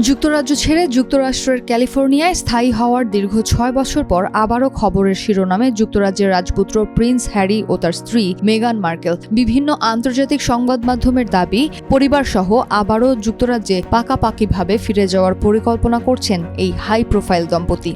যুক্তরাজ্য ছেড়ে যুক্তরাষ্ট্রের ক্যালিফোর্নিয়ায় স্থায়ী হওয়ার দীর্ঘ 6 বছর পর আবারও খবরের শিরোনামে যুক্তরাজ্যের রাজপুত্র প্রিন্স হ্যারি ও তার স্ত্রী মেগান মার্কেল। বিভিন্ন আন্তর্জাতিক সংবাদ মাধ্যমের দাবি, পরিবারসহ আবারও যুক্তরাজ্যে পাকাপাকিভাবে ফিরে যাওয়ার পরিকল্পনা করছেন এই হাই প্রোফাইল দম্পতি।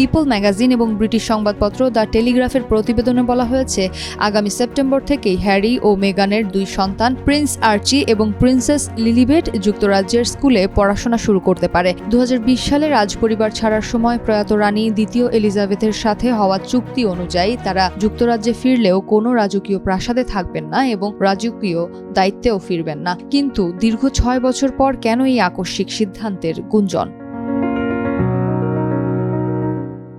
পিপল ম্যাগাজিন এবং ব্রিটিশ সংবাদপত্র দ্য টেলিগ্রাফের প্রতিবেদনে বলা হয়েছে, আগামী সেপ্টেম্বর থেকেই হ্যারি ও মেগানের দুই সন্তান প্রিন্স আর্চি এবং প্রিন্সেস লিলিবেট যুক্তরাজ্যের স্কুলে পড়াশোনা শুরু করতে পারে। 2020 সালে রাজপরিবার ছাড়ার সময় প্রয়াত রানী দ্বিতীয় এলিজাবেথের সাথে হওয়া চুক্তি অনুযায়ী তারা যুক্তরাজ্যে ফিরলেও কোনো রাজকীয় প্রাসাদে থাকবেন না এবং রাজকীয় দায়িত্বেও ফিরবেন না। কিন্তু দীর্ঘ 6 বছর পর কেন এই আকস্মিক সিদ্ধান্তের গুঞ্জন?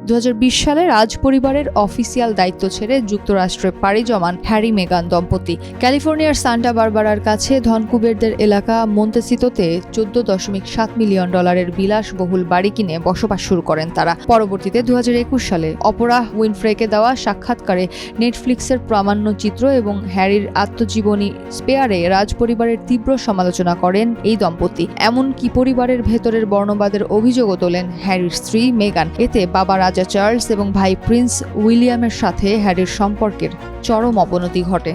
2020 সালে রাজপরিবারের অফিসিয়াল দায়িত্ব ছেড়ে যুক্তরাষ্ট্রে পাড়ি জমান হ্যারি মেগান দম্পতি। ক্যালিফোর্নিয়ার সান্টা বারবারার কাছে ধনকুবেরদের এলাকা মন্তেসিতোতে $14.7 মিলিয়ন বিলাসবহুল বাড়ি কিনে বসবাস শুরু করেন তারা। পরবর্তীতে 2021 সালে অপরাহ উইনফ্রেকে দেওয়া সাক্ষাৎকারে নেটফ্লিক্সের প্রামাণ্যচিত্র এবং হ্যারির আত্মজীবনী স্পেয়ারে রাজপরিবারের তীব্র সমালোচনা করেন এই দম্পতি। এমনকি পরিবারের ভেতরের বর্ণবাদের অভিযোগও তোলেন হ্যারির স্ত্রী মেগান। এতে বাবা রাজা চার্লস এবং ভাই প্রিন্স উইলিয়ামের সাথে হ্যারির সম্পর্কের চরম অবনতি ঘটে।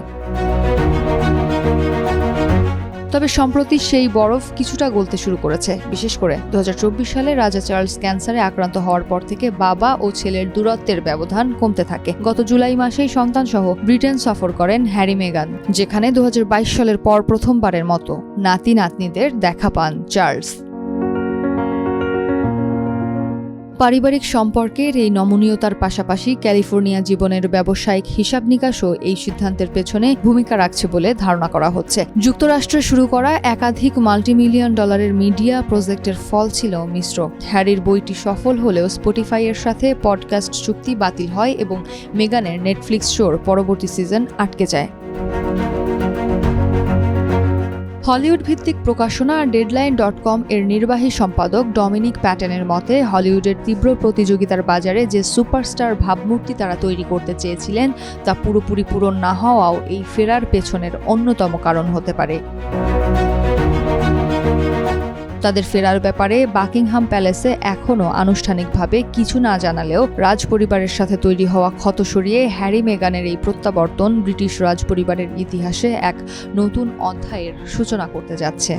তবে সম্প্রতি সেই বরফ কিছুটা গলতে শুরু করেছে। বিশেষ করে 2024 সালে রাজা চার্লস ক্যান্সারে আক্রান্ত হওয়ার পর থেকে বাবা ও ছেলের দূরত্বের ব্যবধান কমতে থাকে। গত জুলাই মাসেই সন্তানসহ ব্রিটেন সফর করেন হ্যারি মেগান, যেখানে 2022 সালের পর প্রথমবারের মতো নাতি নাতনিদের দেখা পান চার্লস। পারিবারিক সম্পর্কের এই নমনীয়তার পাশাপাশি ক্যালিফোর্নিয়া জীবনের ব্যবসায়িক হিসাব নিকাশও এই সিদ্ধান্তের পেছনে ভূমিকা রাখছে বলে ধারণা করা হচ্ছে। যুক্তরাষ্ট্রে শুরু করা একাধিক মাল্টিমিলিয়ন ডলারের মিডিয়া প্রজেক্টের ফল ছিল মিশ্র। হ্যারির বইটি সফল হলেও স্পটিফাইয়ের সাথে পডকাস্ট চুক্তি বাতিল হয় এবং মেগানের নেটফ্লিক্স শোর পরবর্তী সিজন আটকে যায়। হলিউড ভিত্তিক প্রকাশনা Deadline.com এর নির্বাহী সম্পাদক ডমিনিক প্যাটেনের মতে, হলিউডের তীব্র প্রতিযোগিতার বাজারে যে সুপারস্টার ভাবমূর্তি তারা তৈরি করতে চেয়েছিলেন তা পুরোপুরি পূরণ না হওয়াও এই ফেরার পেছনের অন্যতম কারণ হতে পারে। তাদের ফেরার ব্যাপারে বাকিংহাম প্যালেসে এখনও আনুষ্ঠানিকভাবে কিছু না জানালেও রাজপরিবারের সাথে তৈরি হওয়া ক্ষত সরিয়ে হ্যারি মেগানের এই প্রত্যাবর্তন ব্রিটিশ রাজপরিবারের ইতিহাসে এক নতুন অধ্যায়ের সূচনা করতে যাচ্ছে।